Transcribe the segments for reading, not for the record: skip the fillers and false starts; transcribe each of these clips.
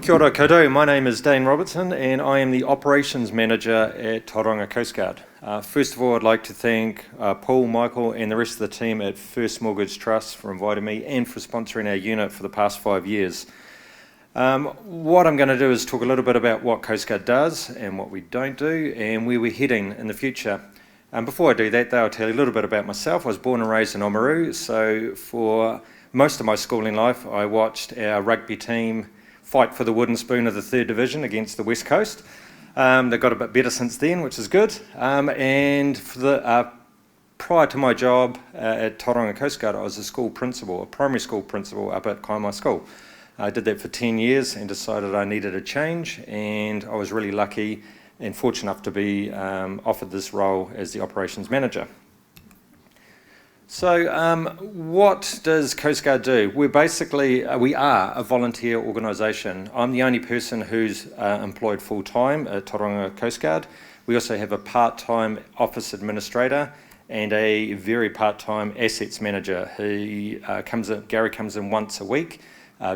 Kia ora koutou, my name is Dane Robertson and I am the Operations Manager at Tauranga Coast Guard. First of all, I'd like to thank Paul, Michael and the rest of the team at First Mortgage Trust for inviting me and for sponsoring our unit for the past 5 years. What I'm going to do is talk a little bit about what Coast Guard does and what we don't do and where we're heading in the future. Before I do that though, I'll tell you a little bit about myself. I was born and raised in Oamaru, so for most of my schooling life I watched our rugby team fight for the wooden spoon of the 3rd Division against the West Coast. They got a bit better since then, which is good. And for the, prior to my job at Tauranga Coast Guard, I was a school principal, a primary school principal up at Kaimai School. I did that for 10 years and decided I needed a change, and I was really lucky and fortunate enough to be offered this role as the operations manager. So what does Coast Guard do? We are a volunteer organisation. I'm the only person who's employed full-time at Tauranga Coast Guard. We also have a part-time office administrator and a very part-time assets manager. Gary comes in once a week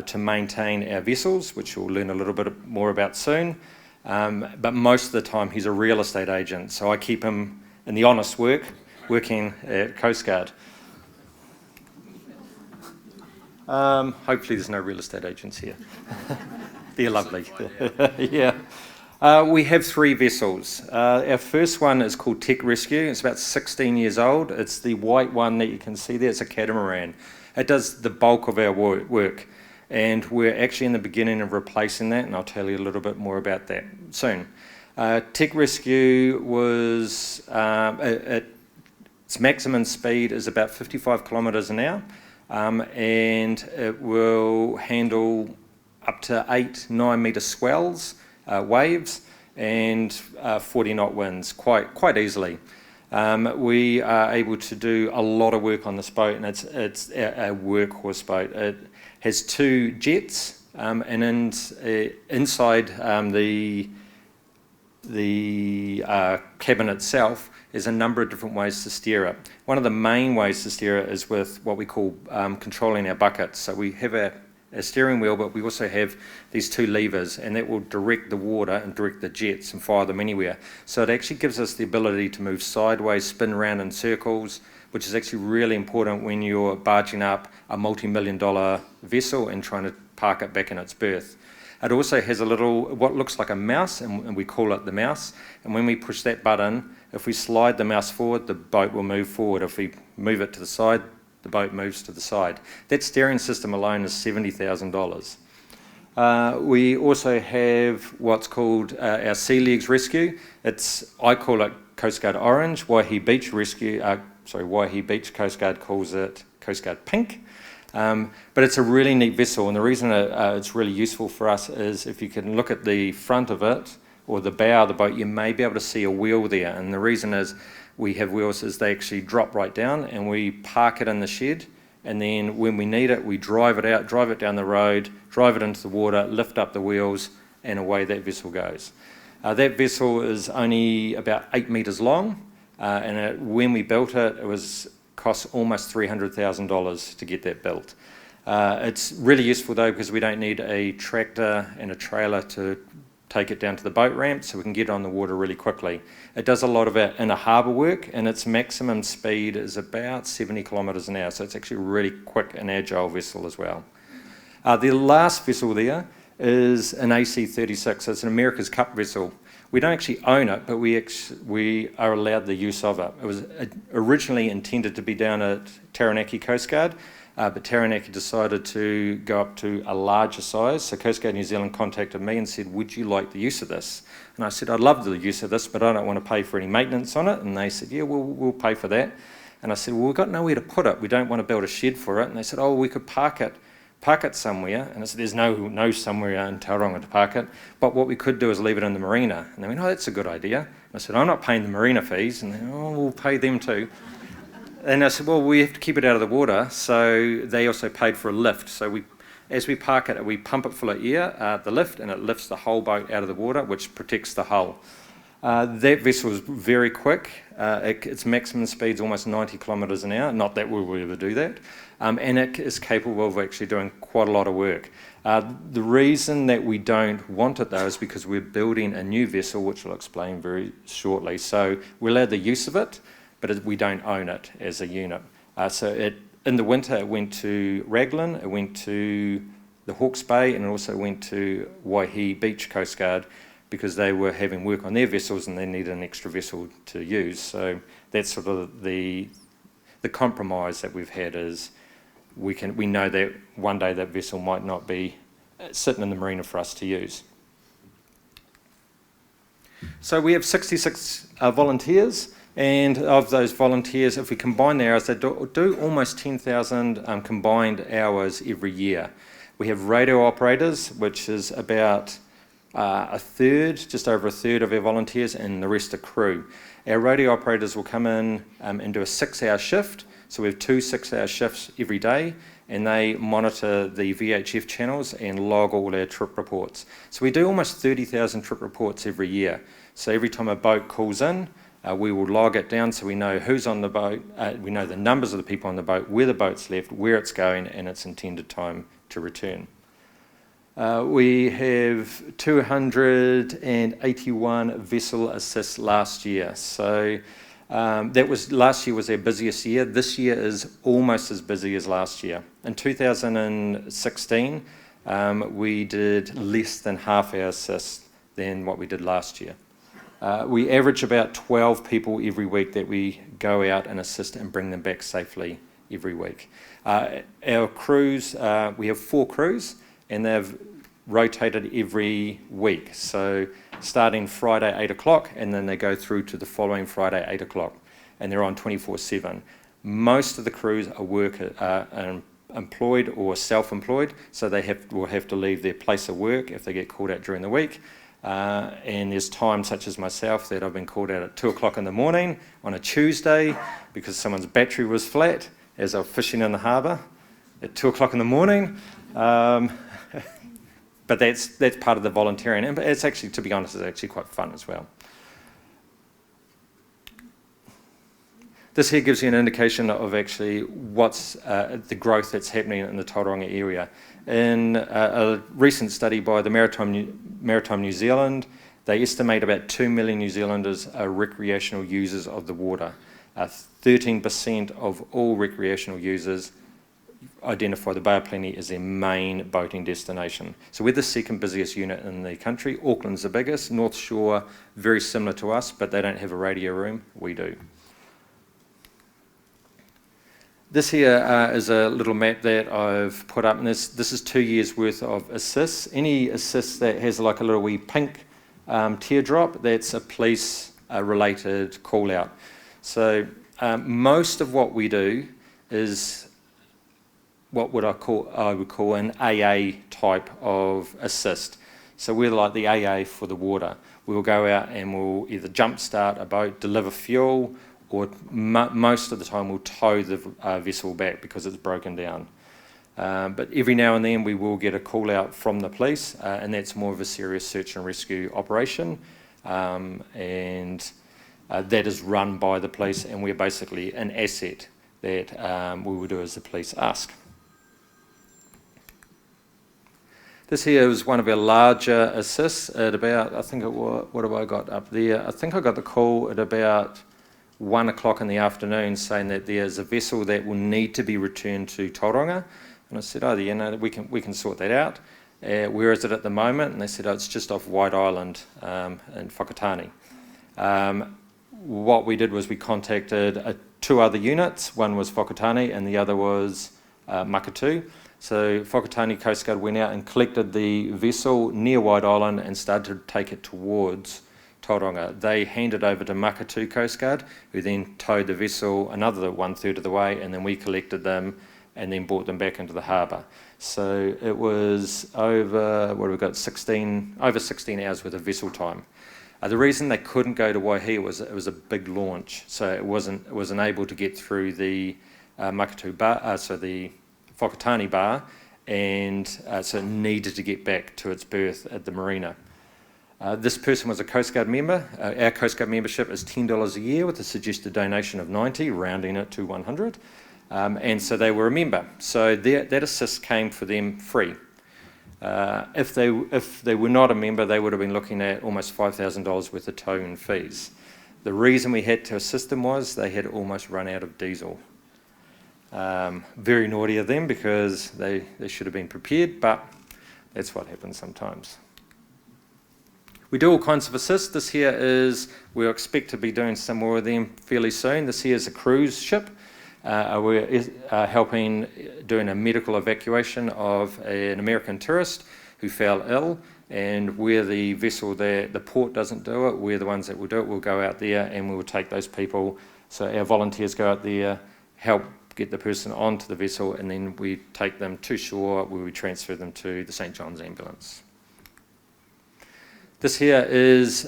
to maintain our vessels, which we'll learn a little bit more about soon. But most of the time he's a real estate agent, so I keep him in the honest work, working at Coast Guard. Hopefully there's no real estate agents here. They're lovely. Yeah. We have 3 vessels. Our first one is called Tech Rescue. It's about 16 years old. It's the white one that you can see there. It's a catamaran. It does the bulk of our work. And we're actually in the beginning of replacing that, and I'll tell you a little bit more about that soon. Tech Rescue was, its maximum speed is about 55 kilometres an hour. And it will handle up to 8-9 metre swells, waves, and 40 knot winds quite easily. We are able to do a lot of work on this boat, and it's a workhorse boat. It has 2 jets, and inside the cabin itself is a number of different ways to steer it. One of the main ways to steer it is with what we call controlling our buckets. So we have a steering wheel, but we also have these 2 levers, and that will direct the water and direct the jets and fire them anywhere. So it actually gives us the ability to move sideways, spin around in circles, which is actually really important when you're barging up a multi-million-dollar vessel and trying to park it back in its berth. It also has a little, what looks like a mouse, and we call it the mouse. And when we push that button, if we slide the mouse forward, the boat will move forward. If we move it to the side, the boat moves to the side. That steering system alone is $70,000. We also have what's called our Sea Legs Rescue. I call it Coast Guard Orange. Waihi Beach Coast Guard calls it Coast Guard Pink. But it's a really neat vessel, and the reason it's really useful for us is if you can look at the front of it or the bow of the boat, you may be able to see a wheel there. And the reason is we have wheels is they actually drop right down, and we park it in the shed, and then when we need it, we drive it out, drive it down the road, drive it into the water, lift up the wheels, and away that vessel goes. That vessel is only about 8 metres long, and when we built it, cost almost $300,000 to get that built. It's really useful though because we don't need a tractor and a trailer to take it down to the boat ramp, so we can get on the water really quickly. It does a lot of our inner harbour work, and its maximum speed is about 70 kilometres an hour, so it's actually a really quick and agile vessel as well. The last vessel there is an AC-36, so it's an America's Cup vessel. We don't actually own it, but we are allowed the use of it. It was originally intended to be down at Taranaki Coast Guard, but Taranaki decided to go up to a larger size. So Coast Guard New Zealand contacted me and said, would you like the use of this? And I said, I'd love the use of this, but I don't want to pay for any maintenance on it. And they said, yeah, we'll pay for that. And I said, well, we've got nowhere to put it. We don't want to build a shed for it. And they said, oh, we could park it somewhere. And I said, there's no somewhere in Tauranga to park it, but what we could do is leave it in the marina. And they went, oh, that's a good idea. And I said, I'm not paying the marina fees. And they went, oh, we'll pay them too. And I said, well, we have to keep it out of the water, so they also paid for a lift. So as we park it, we pump it full of air, the lift, and it lifts the whole boat out of the water, which protects the hull. That vessel is very quick. Its maximum speed is almost 90 kilometres an hour. Not that we will ever do that. And it is capable of actually doing quite a lot of work. The reason that we don't want it though is because we're building a new vessel, which I'll explain very shortly. So we're allowed the use of it, but we don't own it as a unit. In the winter it went to Raglan, it went to the Hawke's Bay, and it also went to Waihi Beach Coast Guard because they were having work on their vessels and they needed an extra vessel to use. So that's sort of the compromise that we've had is we know that one day that vessel might not be sitting in the marina for us to use. So we have 66 volunteers, and of those volunteers, if we combine the hours, they do almost 10,000 combined hours every year. We have radio operators, which is about a third, just over a third of our volunteers, and the rest are crew. Our radio operators will come in and do a 6-hour shift. So we have 2 6-hour shifts every day, and they monitor the VHF channels and log all our trip reports. So we do almost 30,000 trip reports every year. So every time a boat calls in, we will log it down so we know who's on the boat, we know the numbers of the people on the boat, where the boat's left, where it's going, and its intended time to return. We have 281 vessel assists last year. So last year was our busiest year. This year is almost as busy as last year. In 2016, we did less than half our assists than what we did last year. We average about 12 people every week that we go out and assist and bring them back safely every week. Our crews, we have 4 crews, and they've rotated every week. So starting Friday 8 o'clock, and then they go through to the following Friday 8 o'clock, and they're on 24/7. Most of the crews are employed or self-employed, so they will have to leave their place of work if they get called out during the week. And there's times such as myself that I've been called out at 2 o'clock in the morning on a Tuesday because someone's battery was flat as I was fishing in the harbour at 2 o'clock in the morning. But that's part of the volunteering, and it's actually, to be honest, it's actually quite fun as well. This here gives you an indication of actually what's the growth that's happening in the Tauranga area. In a recent study by the Maritime New Zealand, they estimate about 2 million New Zealanders are recreational users of the water. 13% of all recreational users identify the Bay of Plenty as their main boating destination. So we're the second busiest unit in the country. Auckland's the biggest. North Shore, very similar to us, but they don't have a radio room. We do. This here is a little map that I've put up, and this is 2 years worth of assists. Any assist that has like a little wee pink teardrop, that's a police related call out. So most of what we do is what I would call an AA type of assist. So we're like the AA for the water. We'll go out and we'll either jump start a boat, deliver fuel, or most of the time we'll tow the vessel back because it's broken down. But every now and then we will get a call out from the police, and that's more of a serious search and rescue operation. And that is run by the police, and we're basically an asset that we will do as the police ask. This here is one of our larger assists at about, I think what have I got up there? I think I got the call at about 1 o'clock in the afternoon saying that there's a vessel that will need to be returned to Tauranga. And I said, oh yeah, no, we can sort that out. Where is it at the moment? And they said, oh, it's just off White Island in Whakatane. What we did was we contacted 2 other units. One was Whakatane and the other was Makatu. So Whakatane Coast Guard went out and collected the vessel near White Island and started to take it towards Tauranga. They handed over to Makatu Coast Guard, who then towed the vessel another 1/3 of the way, and then we collected them and then brought them back into the harbour. So it was over 16 hours worth of vessel time. The reason they couldn't go to Waihi was it was a big launch, so it wasn't able to get through the Makatu bar, so the Whakatane bar, and so it needed to get back to its berth at the marina. This person was a Coast Guard member. Our Coast Guard membership is $10 a year with a suggested donation of 90, rounding it to 100. And so they were a member. So that assist came for them free. If they were not a member, they would have been looking at almost $5,000 worth of tow and fees. The reason we had to assist them was they had almost run out of diesel. Very naughty of them because they should have been prepared, but that's what happens sometimes. We do all kinds of assists. This here is, we'll expect to be doing some more of them fairly soon. This here is a cruise ship. We're helping doing a medical evacuation of an American tourist who fell ill, and we're the vessel there. The port doesn't do it. We're the ones that will do it. We'll go out there and we will take those people. So our volunteers go out there, help get the person onto the vessel, and then we take them to shore where we transfer them to the St. John's ambulance. This here is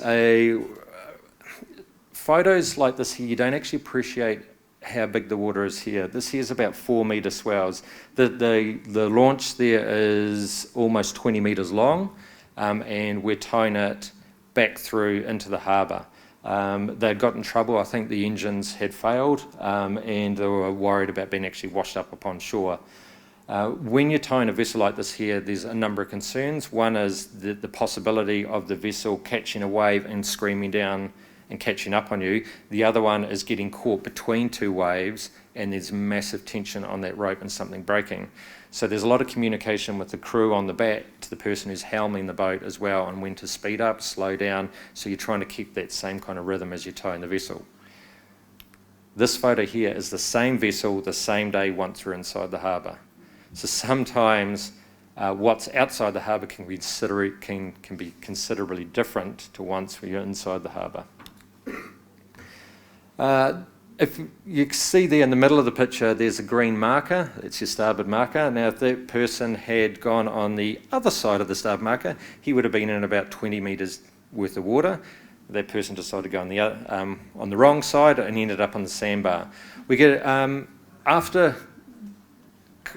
photos like this here, you don't actually appreciate how big the water is here. This here is about 4 metre swells. The launch there is almost 20 metres long, and we're towing it back through into the harbour. They'd got in trouble, I think the engines had failed, and they were worried about being actually washed up upon shore. When you're towing a vessel like this here, there's a number of concerns. One is the possibility of the vessel catching a wave and screaming down and catching up on you. The other one is getting caught between two waves and there's massive tension on that rope and something breaking. So there's a lot of communication with the crew on the back to the person who's helming the boat as well on when to speed up, slow down, so you're trying to keep that same kind of rhythm as you're towing the vessel. This photo here is the same vessel the same day once we're inside the harbour. So sometimes what's outside the harbour can be considerably different to once we're inside the harbour. If you see there in the middle of the picture, there's a green marker. It's your starboard marker. Now, if that person had gone on the other side of the starboard marker, he would have been in about 20 metres worth of water. That person decided to go on the other, on the wrong side and ended up on the sandbar. We get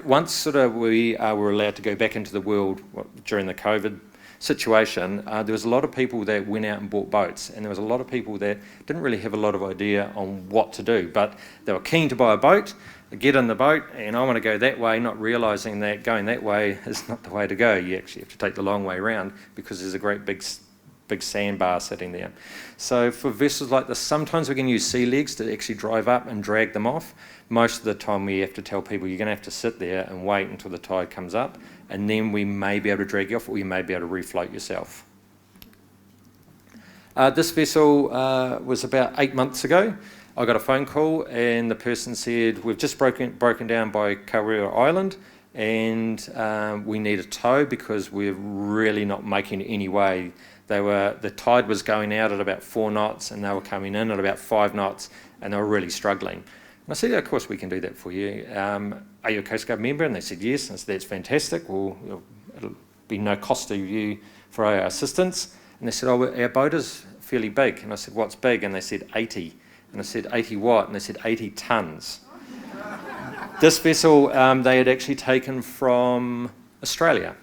once sort of we were allowed to go back into the world during the COVID situation, there was a lot of people that went out and bought boats, and there was a lot of people that didn't really have a lot of idea on what to do, but they were keen to buy a boat, get in the boat, and I want to go that way, not realising that going that way is not the way to go. You actually have to take the long way around because there's a great big sandbar sitting there. So for vessels like this, sometimes we can use sea legs to actually drive up and drag them off. Most of the time we have to tell people you're going to have to sit there and wait until the tide comes up, and then we may be able to drag you off, or you may be able to refloat yourself. This vessel was about 8 months ago. I got a phone call and the person said, we've just broken down by Kaurea Island, and we need a tow because we're really not making any way. The tide was going out at about 4 knots and they were coming in at about 5 knots and they were really struggling. And I said, yeah, of course we can do that for you. Are you a Coast Guard member? And they said, yes. And I said, that's fantastic. Well, it'll be no cost to you for our assistance. And they said, oh, our boat is fairly big. And I said, what's big? And they said, 80. And I said, 80 what? And they said, 80 tonnes. This vessel they had actually taken from Australia.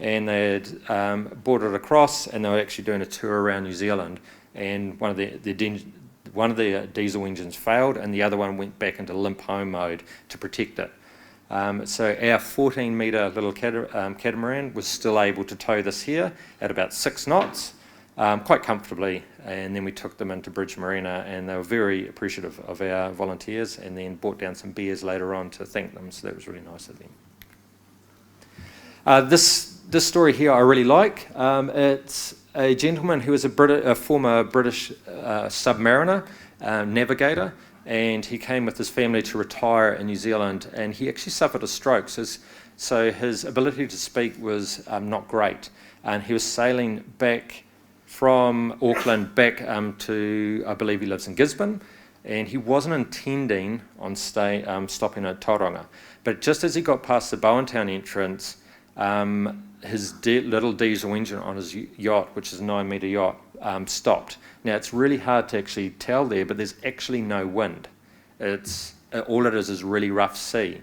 And they had brought it across, and they were actually doing a tour around New Zealand. And one of the diesel engines failed, and the other one went back into limp home mode to protect it. So our 14-metre little catamaran was still able to tow this here at about 6 knots, quite comfortably. And then we took them into Bridge Marina, and they were very appreciative of our volunteers, and then brought down some beers later on to thank them. So that was really nice of them. This story here I really like. It's a gentleman who was a former British submariner, navigator, and he came with his family to retire in New Zealand, and he actually suffered a stroke, so his ability to speak was not great, and he was sailing back from Auckland back to, I believe he lives in Gisborne, and he wasn't intending on stopping at Tauranga, but just as he got past the Bowentown entrance, his little diesel engine on his yacht, which is a 9-metre yacht, stopped. Now, it's really hard to actually tell there, but there's actually no wind. All it is really rough sea.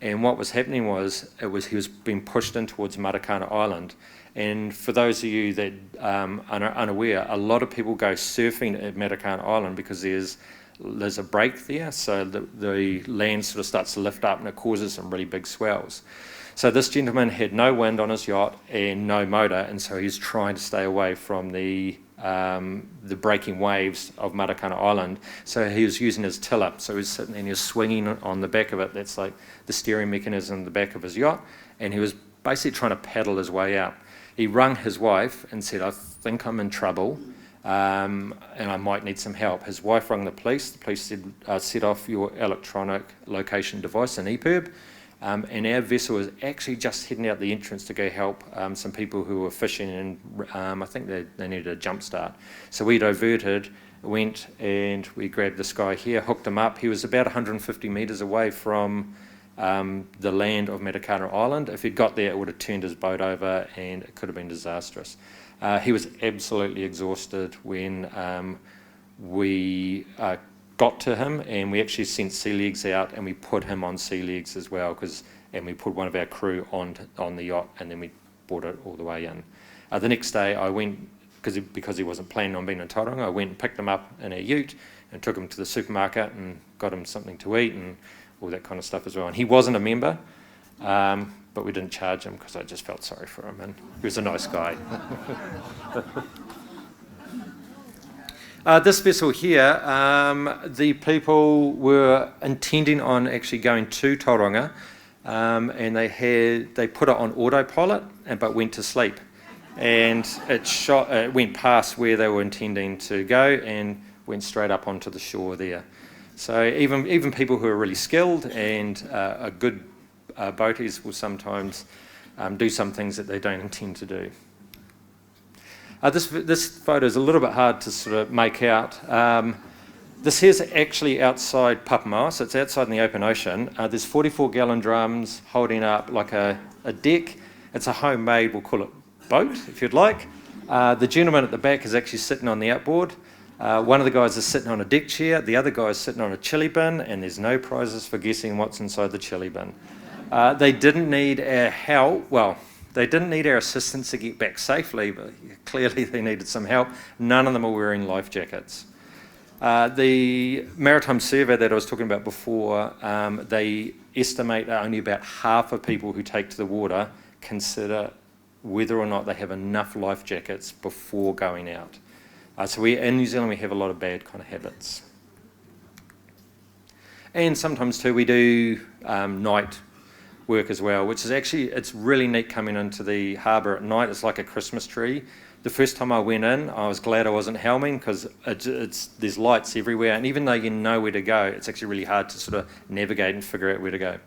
And what was happening was he was being pushed in towards Matakana Island, And for those of you that are unaware, a lot of people go surfing at Matakana Island because there's a break there, so the land sort of starts to lift up and it causes some really big swells. So this gentleman had no wind on his yacht and no motor, and so he's trying to stay away from the breaking waves of Matakana Island. So he was using his tiller, so he was sitting and he was swinging on the back of it. That's like the steering mechanism in the back of his yacht, and he was basically trying to paddle his way out. He rung his wife and said, I think I'm in trouble and I might need some help. His wife rung the police. The police said, set off your electronic location device, an EPIRB, and our vessel was actually just heading out the entrance to go help some people who were fishing, and I think they needed a jump start. So we diverted, went and we grabbed this guy here, hooked him up. He was about 150 metres away from the land of Matakana Island. If he'd got there, it would have turned his boat over and it could have been disastrous. He was absolutely exhausted when we got to him, and we actually sent sea legs out and we put him on sea legs as well, and we put one of our crew on the yacht, and then we brought it all the way in. The next day I went, because he wasn't planning on being in Tauranga, I went and picked him up in a ute and took him to the supermarket and got him something to eat and all that kind of stuff as well. And he wasn't a member, but we didn't charge him because I just felt sorry for him, and he was a nice guy. This vessel here, the people were intending on actually going to Tauranga, and they put it on autopilot, but went to sleep, and it went past where they were intending to go and went straight up onto the shore there. So even people who are really skilled and are good boaties will sometimes do some things that they don't intend to do. This photo is a little bit hard to sort of make out. This here's actually outside Papamoa, so it's outside in the open ocean. There's 44-gallon drums holding up like a deck. It's a homemade, we'll call it boat, if you'd like. The gentleman at the back is actually sitting on the outboard. One of the guys is sitting on a deck chair, the other guy is sitting on a chili bin, and there's no prizes for guessing what's inside the chili bin. They didn't need our help, they didn't need our assistance to get back safely, but clearly they needed some help. None of them are wearing life jackets. The Maritime Survey that I was talking about before, they estimate that only about half of people who take to the water consider whether or not they have enough life jackets before going out. So in New Zealand we have a lot of bad kind of habits. And sometimes too we do night work as well, which is actually, it's really neat coming into the harbour at night. It's like a Christmas tree. The first time I went in, I was glad I wasn't helming because there's lights everywhere, and even though you know where to go, it's actually really hard to sort of navigate and figure out where to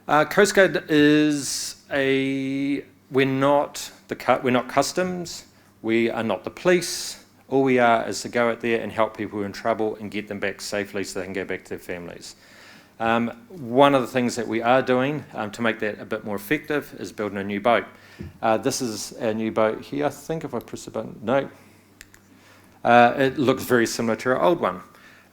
go. Coast Guard is we're not customs, we are not the police. All we are is to go out there and help people who are in trouble and get them back safely so they can go back to their families. One of the things that we are doing to make that a bit more effective is building a new boat. This is our new boat here. I think if I press the button, no. It looks very similar to our old one.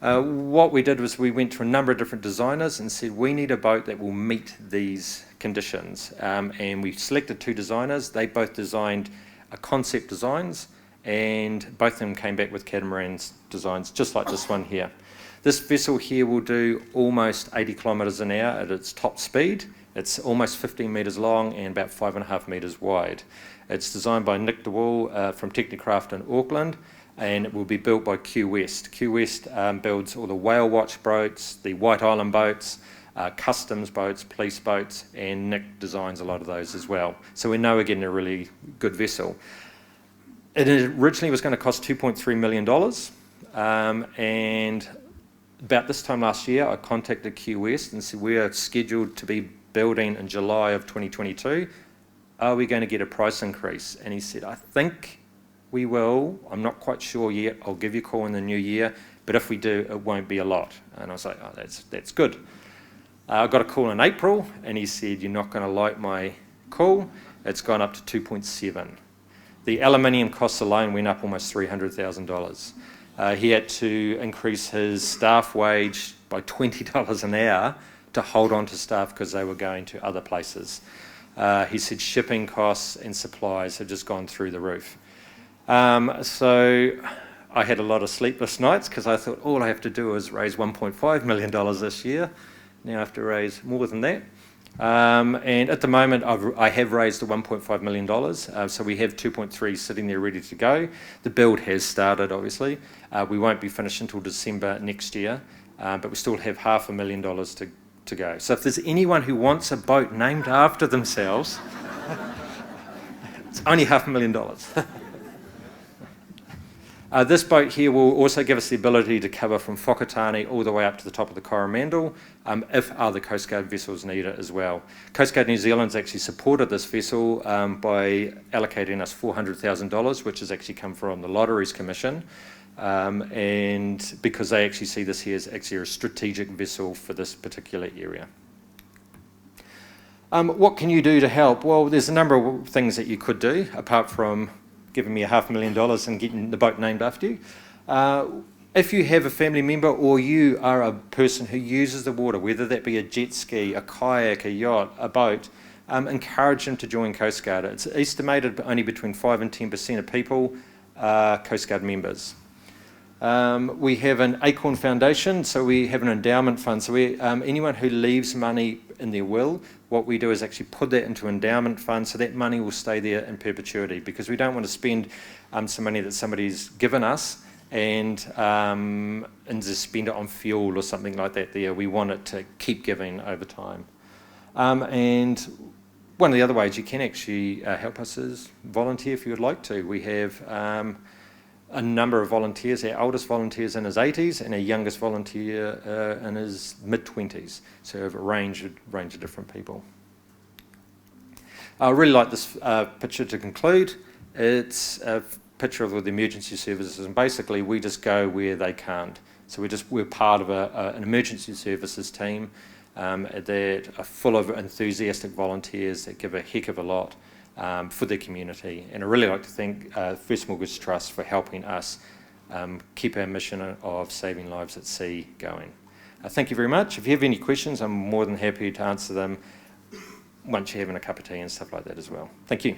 What we did was we went to a number of different designers and said we need a boat that will meet these conditions. And we selected two designers. They both designed concept designs, and both of them came back with catamaran designs just like this one here. This vessel here will do almost 80 kilometres an hour at its top speed. It's almost 15 metres long and about 5.5 metres wide. It's designed by Nick DeWall from Technicraft in Auckland, and it will be built by Q West. Q West builds all the whale watch boats, the White Island boats, customs boats, police boats, and Nick designs a lot of those as well. So we know we're getting a really good vessel. It originally was going to cost $2.3 million, and about this time last year, I contacted Q West and said, we are scheduled to be building in July of 2022. Are we going to get a price increase? And he said, I think we will. I'm not quite sure yet. I'll give you a call in the new year, but if we do, it won't be a lot. And I was like, oh, that's good. I got a call in April, and he said, you're not going to like my call. It's gone up to 2.7. The aluminium costs alone went up almost $300,000. He had to increase his staff wage by $20 an hour to hold on to staff because they were going to other places. He said shipping costs and supplies have just gone through the roof. So I had a lot of sleepless nights because I thought all I have to do is raise $1.5 million this year. Now I have to raise more than that. And at the moment, I have raised the $1.5 million, so we have 2.3 sitting there ready to go. The build has started, obviously. We won't be finished until December next year, but we still have $500,000 to go. So if there's anyone who wants a boat named after themselves, it's only $500,000. This boat here will also give us the ability to cover from Whakatane all the way up to the top of the Coromandel if other Coast Guard vessels need it as well. Coast Guard New Zealand's actually supported this vessel by allocating us $400,000, which has actually come from the Lotteries Commission, and because they actually see this here as actually a strategic vessel for this particular area. What can you do to help? Well, there's a number of things that you could do apart from giving me $500,000 and getting the boat named after you. If you have a family member or you are a person who uses the water, whether that be a jet ski, a kayak, a yacht, a boat, encourage them to join Coast Guard. It's estimated only between 5 and 10% of people are Coast Guard members. We have an Acorn Foundation, so we have an endowment fund. So anyone who leaves money in their will, what we do is actually put that into an endowment fund so that money will stay there in perpetuity, because we don't want to spend some money that somebody's given us and just spend it on fuel or something like that there. We want it to keep giving over time. And one of the other ways you can actually help us is volunteer if you would like to. We have a number of volunteers. Our oldest volunteer is in his 80s and our youngest volunteer in his mid-20s. So we have a range of different people. I really like this picture to conclude. It's a picture of the emergency services, and basically we just go where they can't. So we're part of an emergency services team that are full of enthusiastic volunteers that give a heck of a lot for their community. And I really like to thank First Mortgage Trust for helping us keep our mission of saving lives at sea going. Thank you very much. If you have any questions, I'm more than happy to answer them once you're having a cup of tea and stuff like that as well. Thank you.